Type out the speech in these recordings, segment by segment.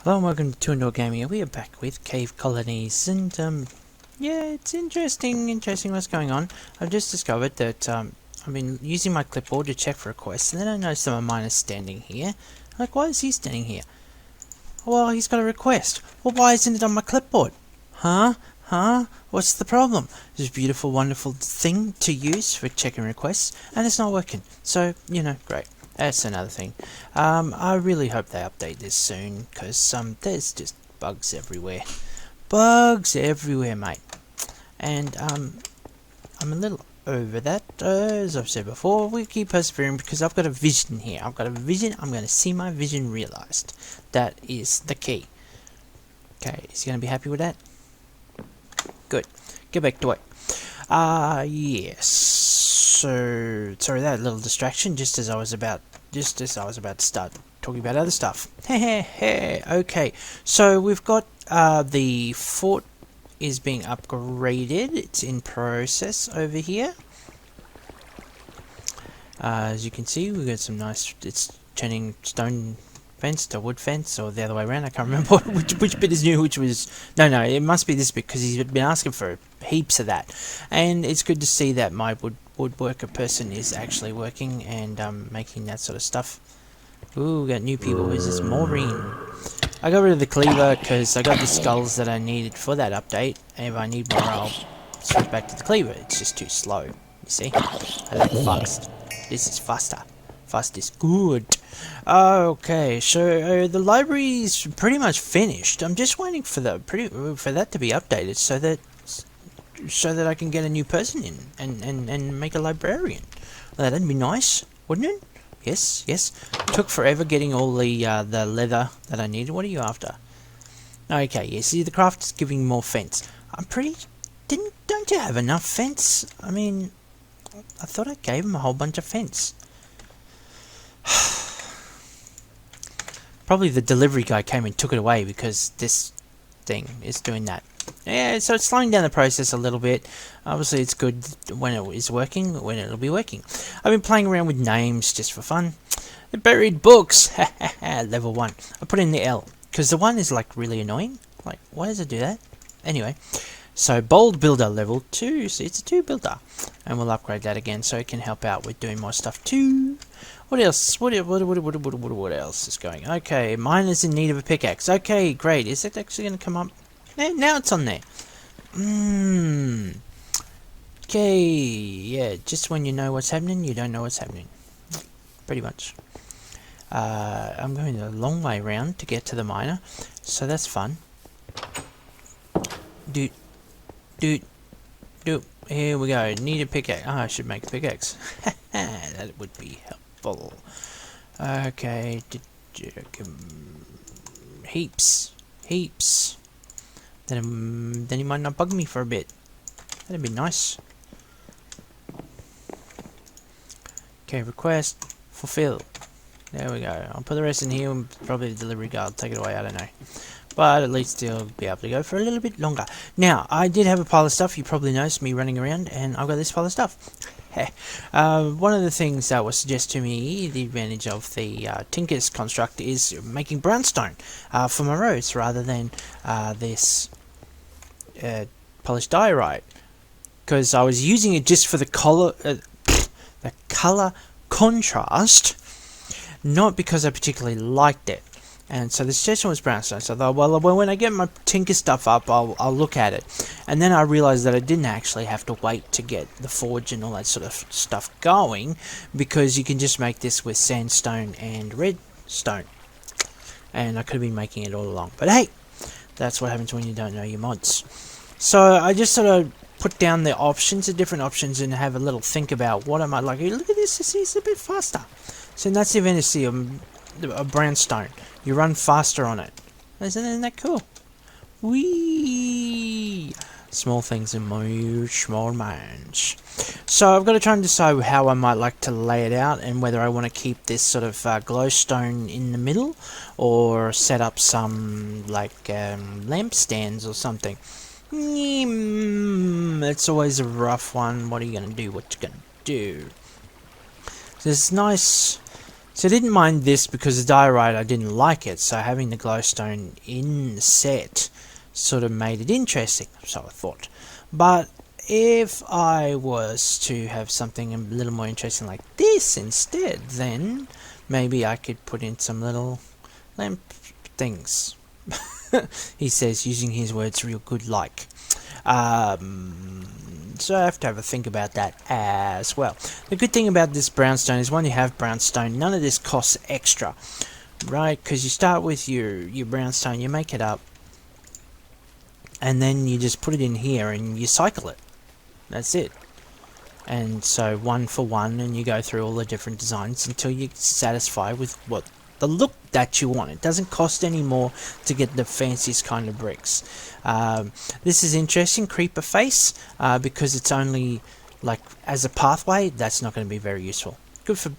Hello and welcome to Indoor Gaming. We are back with Cave Colonies, and yeah, it's interesting what's going on. I've just discovered that I've been using my clipboard to check for requests, and then I noticed that my miner is standing here. Like, why is he standing here? Well, he's got a request. Well, why isn't it on my clipboard? Huh? What's the problem? This beautiful, wonderful thing to use for checking requests, and it's not working. So, you know, great. That's another thing. I really hope they update this soon, because there's just bugs everywhere. Bugs everywhere, mate. And I'm a little over that. As I've said before, we keep persevering because I've got a vision here. I've got a vision. I'm going to see my vision realised. That is the key. Okay, is he going to be happy with that? Good. Get back to it. Yes. So sorry, that little distraction just as I was about to start talking about other stuff. Okay, so we've got the fort is being upgraded. It's in process over here. As you can see, we've got some nice. It's turning stone fence to wood fence, or the other way around. I can't remember which bit is new, which was no, it must be this bit because he's been asking for heaps of that, and it's good to see that my woodworker person is actually working and making that sort of stuff. Ooh, we got new people. Who's this? Maureen. I got rid of the cleaver because I got the skulls that I needed for that update, and if I need more, I'll switch back to the cleaver. It's just too slow. You see? I like fast. This is faster. Fast is good. Okay, so the library's pretty much finished. I'm just waiting for that to be updated so that I can get a new person in and make a librarian. That'd be nice, wouldn't it? Yes. Took forever getting all the leather that I needed. What are you after? Okay, yeah. See, the craft is giving more fence. Don't you have enough fence? I mean, I thought I gave him a whole bunch of fence. Probably the delivery guy came and took it away because this thing is doing that. Yeah, so it's slowing down the process a little bit. Obviously, it's good when it is working, when it'll be working. I've been playing around with names just for fun. The buried books, level 1. I put in the L because the 1 is like really annoying. Like, why does it do that? Anyway, so bold builder level 2. So it's a 2 builder, and we'll upgrade that again so it can help out with doing more stuff too. What else? What else is going? Okay, miner's in need of a pickaxe. Okay, great. Is it actually going to come up? Now it's on there. Okay, yeah, just when you know what's happening, you don't know what's happening. Pretty much. I'm going a long way around to get to the miner, so that's fun. Doot. Here we go. Need a pickaxe. I should make a pickaxe. That would be helpful. Okay. Heaps. Then he might not bug me for a bit. That'd be nice. Okay, request fulfill. There we go. I'll put the rest in here and probably the delivery guy will take it away, I don't know. But at least he'll be able to go for a little bit longer. Now, I did have a pile of stuff. You probably noticed me running around, and I've got this pile of stuff. One of the things that was suggested to me, the advantage of the Tinker's construct, is making brownstone for my roads rather than this polished diorite. Because I was using it just for the colour contrast, not because I particularly liked it. And so the suggestion was brownstone. So I thought, well, when I get my Tinker stuff up, I'll look at it. And then I realised that I didn't actually have to wait to get the forge and all that sort of stuff going, because you can just make this with sandstone and redstone. And I could have been making it all along. But hey, that's what happens when you don't know your mods. So I just sort of put down the options, the different options, and have a little think about what am I like. Look at this, it's a bit faster. So that's the advantage of brownstone. You run faster on it. Isn't that cool? Whee! Small things in my small minds. So I've got to try and decide how I might like to lay it out, and whether I want to keep this sort of glowstone in the middle, or set up some like lampstands or something. It's always a rough one. What are you going to do? So it's nice So I didn't mind this because the diorite, I didn't like it, so having the glowstone in the set sort of made it interesting, so I thought. But if I was to have something a little more interesting like this instead, then maybe I could put in some little lamp things. He says, using his words real good like. So I have to have a think about that as well. The good thing about this brownstone is when you have brownstone, none of this costs extra, right? Because you start with your brownstone, you make it up, and then you just put it in here and you cycle it. That's it. And so one for one, and you go through all the different designs until you're satisfied with what the look that you want. It doesn't cost any more to get the fanciest kind of bricks. This is interesting, creeper face, because it's only like as a pathway. That's not going to be very useful. Good for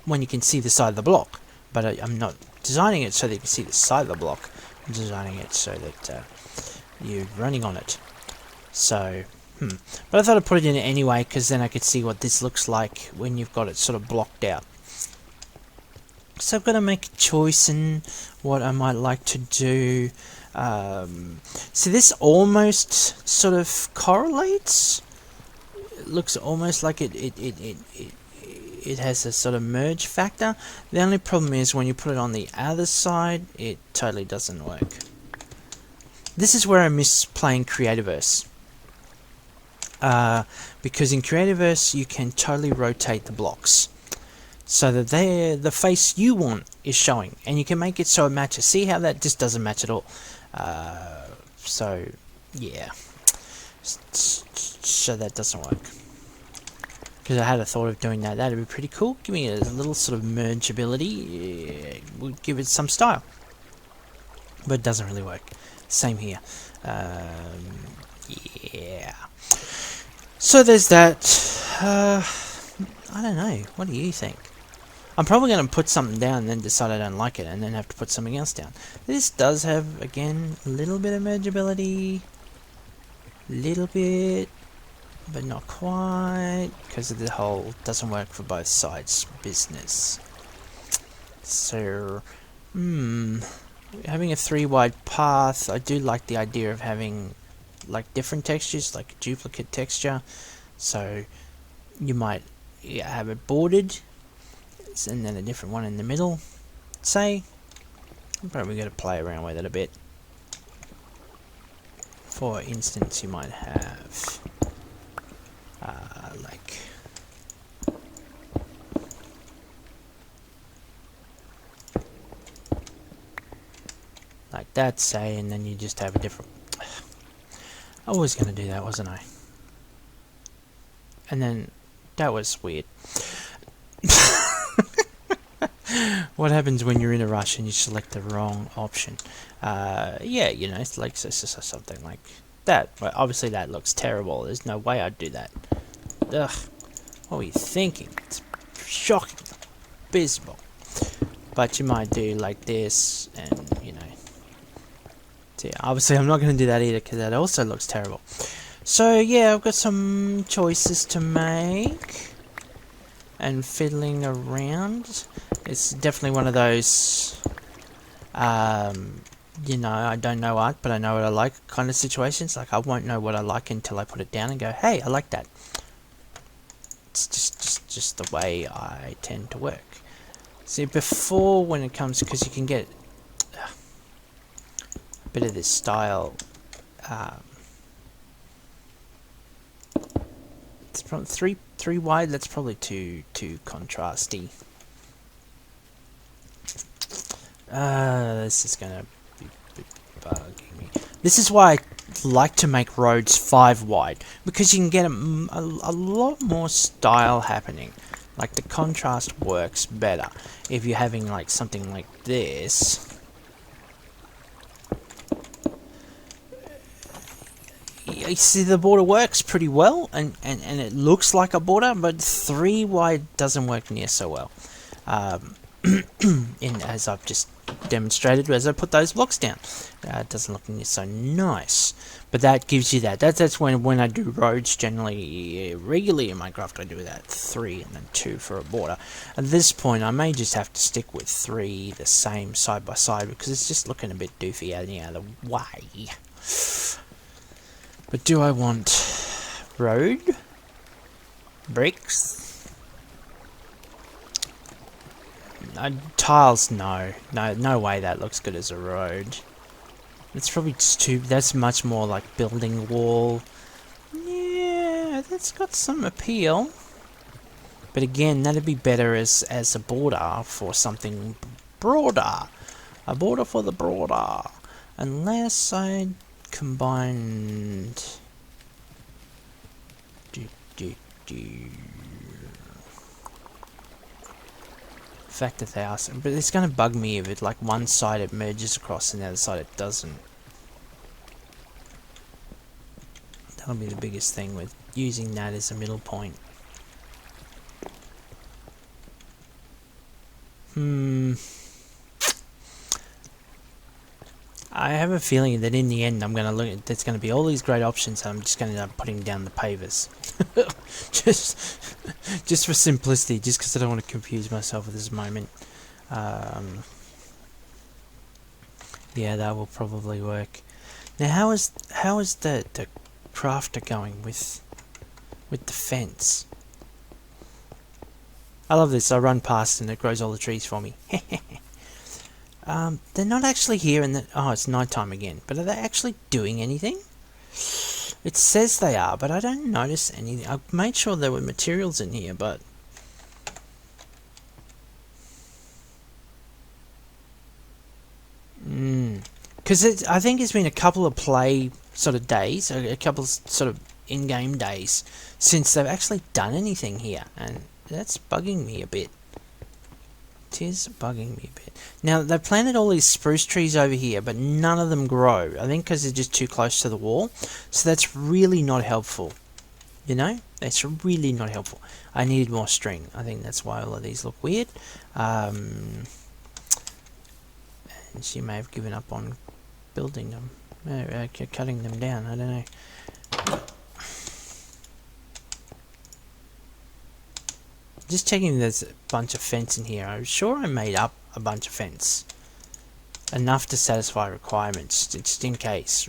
when you can see the side of the block, but I'm not designing it so that you can see the side of the block. I'm designing it so that you're running on it. So but I thought I'd put it in anyway, because then I could see what this looks like when you've got it sort of blocked out. So I've got to make a choice in what I might like to do. So this almost sort of correlates. It looks almost like it has a sort of merge factor. The only problem is when you put it on the other side, it totally doesn't work. This is where I miss playing Creativerse. Because in Creativerse you can totally rotate the blocks so that the face you want is showing, and you can make it so it matches. See how that just doesn't match at all? So yeah, so that doesn't work. Because I had a thought of doing that. That'd be pretty cool. Give me a little sort of merge ability. It would give it some style, but it doesn't really work. Same here. Yeah. So there's that. I don't know. What do you think? I'm probably going to put something down and then decide I don't like it and then have to put something else down. This does have, again, a little bit of mergeability. Little bit, but not quite, because of the whole doesn't work for both sides business. So, having a 3 wide path, I do like the idea of having like different textures, like a duplicate texture. So you might have it bordered and then a different one in the middle, say. I'm probably going to play around with it a bit. For instance, you might have like that, say, and then you just have a different. I was going to do that, wasn't I? And then that was weird. What happens when you're in a rush and you select the wrong option? Yeah, you know, it's like something like that. But obviously that looks terrible. There's no way I'd do that. Ugh. What were you thinking? It's shocking. Abysmal. But you might do like this, and you know. So yeah, obviously I'm not going to do that either, because that also looks terrible. So yeah, I've got some choices to make. And fiddling around. It's definitely one of those, you know, I don't know art, but I know what I like kind of situations. Like, I won't know what I like until I put it down and go, hey, I like that. It's just the way I tend to work. See, before, when it comes, because you can get a bit of this style, it's from three wide. That's probably too contrasty. This is gonna be bugging me. This is why I like to make roads 5 wide, because you can get a lot more style happening. Like, the contrast works better if you're having like something like this. You see, the border works pretty well, and it looks like a border, but 3 wide doesn't work near so well. As I've just demonstrated as I put those blocks down. It doesn't look so nice, but that gives you that. That's when I do roads generally, regularly in Minecraft, I do that 3 and then 2 for a border. At this point, I may just have to stick with 3 the same side by side because it's just looking a bit doofy out of the way. But do I want road? Bricks? Tiles, no. No way that looks good as a road. It's probably just too... That's much more like building wall. Yeah, that's got some appeal. But again, that'd be better as a border for something broader. A border for the broader. Unless I combined... Fact 1,000, but it's going to bug me if it like one side it merges across and the other side it doesn't. That'll be the biggest thing with using that as a middle point. I have a feeling that in the end I'm going to look at, there's going to be all these great options and I'm just going to end up putting down the pavers. just for simplicity, just because I don't want to confuse myself at this moment. Yeah, that will probably work. Now how is the crafter going with the fence? I love this. I run past and it grows all the trees for me. They're not actually here in the... Oh, it's nighttime again. But are they actually doing anything? It says they are, but I don't notice anything. I made sure there were materials in here, but... Because I think it's been a couple of play sort of days, a couple of sort of in-game days, since they've actually done anything here. And that's bugging me a bit. It is bugging me a bit. Now, they've planted all these spruce trees over here, but none of them grow. I think because they're just too close to the wall. So that's really not helpful. You know? That's really not helpful. I needed more string. I think that's why all of these look weird. And she may have given up on building them. Cutting them down. I don't know. Just checking there's a bunch of fence in here. I'm sure I made up a bunch of fence. Enough to satisfy requirements, just in case.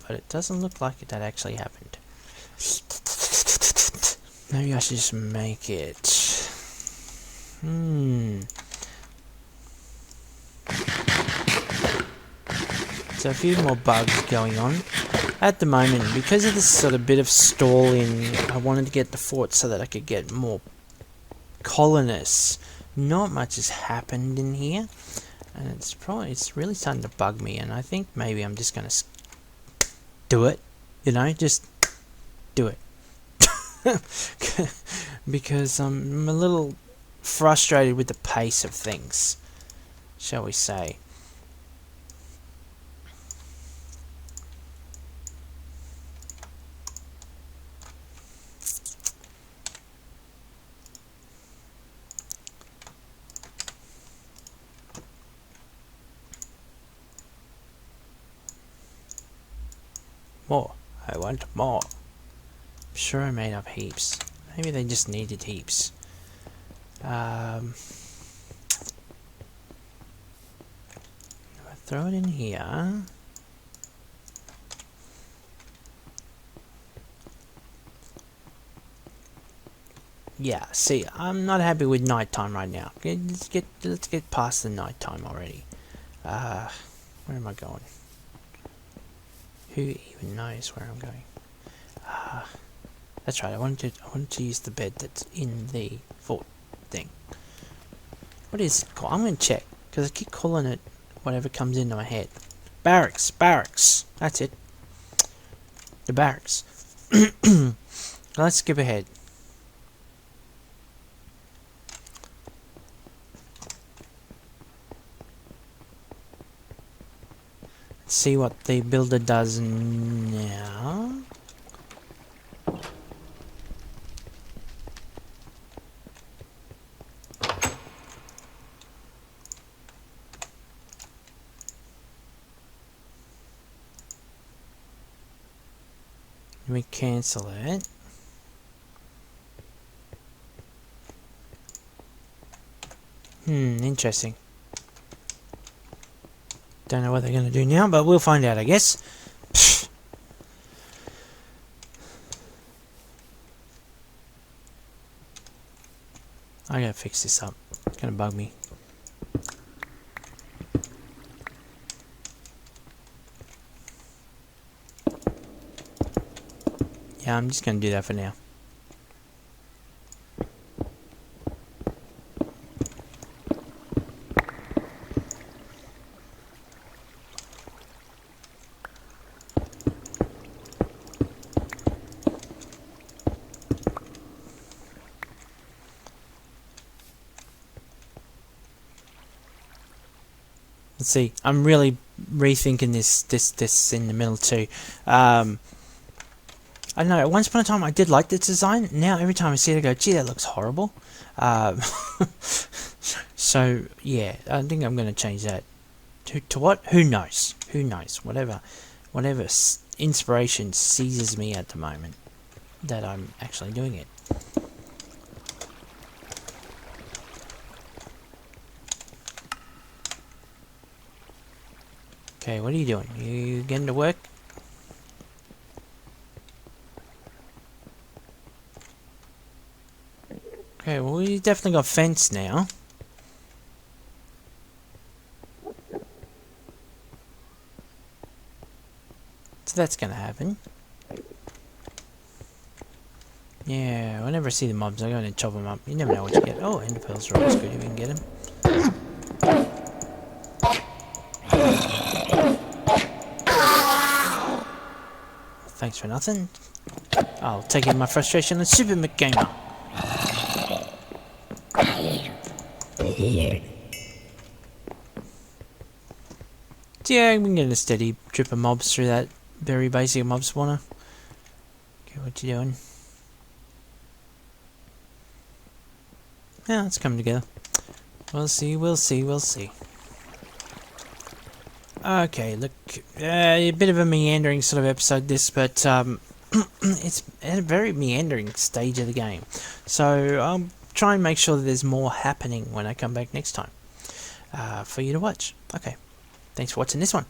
But it doesn't look like that actually happened. Maybe I should just make it. So a few more bugs going on. At the moment, because of this sort of bit of stalling, I wanted to get the fort so that I could get more colonists. Not much has happened in here, and it's really starting to bug me, and I think maybe I'm just gonna do it, you know, just do it. Because I'm a little frustrated with the pace of things, shall we say. More. I want more. I'm sure I made up heaps. Maybe they just needed heaps. Do I throw it in here? Yeah, see, I'm not happy with nighttime right now. Let's get past the nighttime already. Where am I going? Who even knows where I'm going? That's right. I wanted to use the bed that's in the fort thing. What is it called? I'm going to check because I keep calling it whatever comes into my head. Barracks. Barracks. That's it. The barracks. Let's skip ahead. See what the builder does now. we cancel it? Interesting. Don't know what they're going to do now, but we'll find out, I guess. Pfft. I gotta fix this up. It's gonna bug me. Yeah, I'm just gonna do that for now. Let's see. I'm really rethinking this in the middle too. I don't know. Once upon a time, I did like this design. Now every time I see it, I go, "Gee, that looks horrible." So yeah, I think I'm going to change that to what? Who knows? Who knows? Whatever inspiration seizes me at the moment, that I'm actually doing it. Okay, what are you doing? You getting to work? Okay, well, we definitely got fence now. So that's gonna happen. Yeah, whenever I see the mobs, I go in and chop them up. You never know what you get. Oh, ender pearls are always good if you can get them. Thanks for nothing. I'll take out my frustration on Super McGamer. So yeah, we can get a steady drip of mobs through that very basic mob spawner. Okay, what you doing? Yeah, it's coming together. We'll see, we'll see, we'll see. Okay, look, a bit of a meandering sort of episode this, but it's at a very meandering stage of the game. So I'll try and make sure that there's more happening when I come back next time for you to watch. Okay, thanks for watching this one.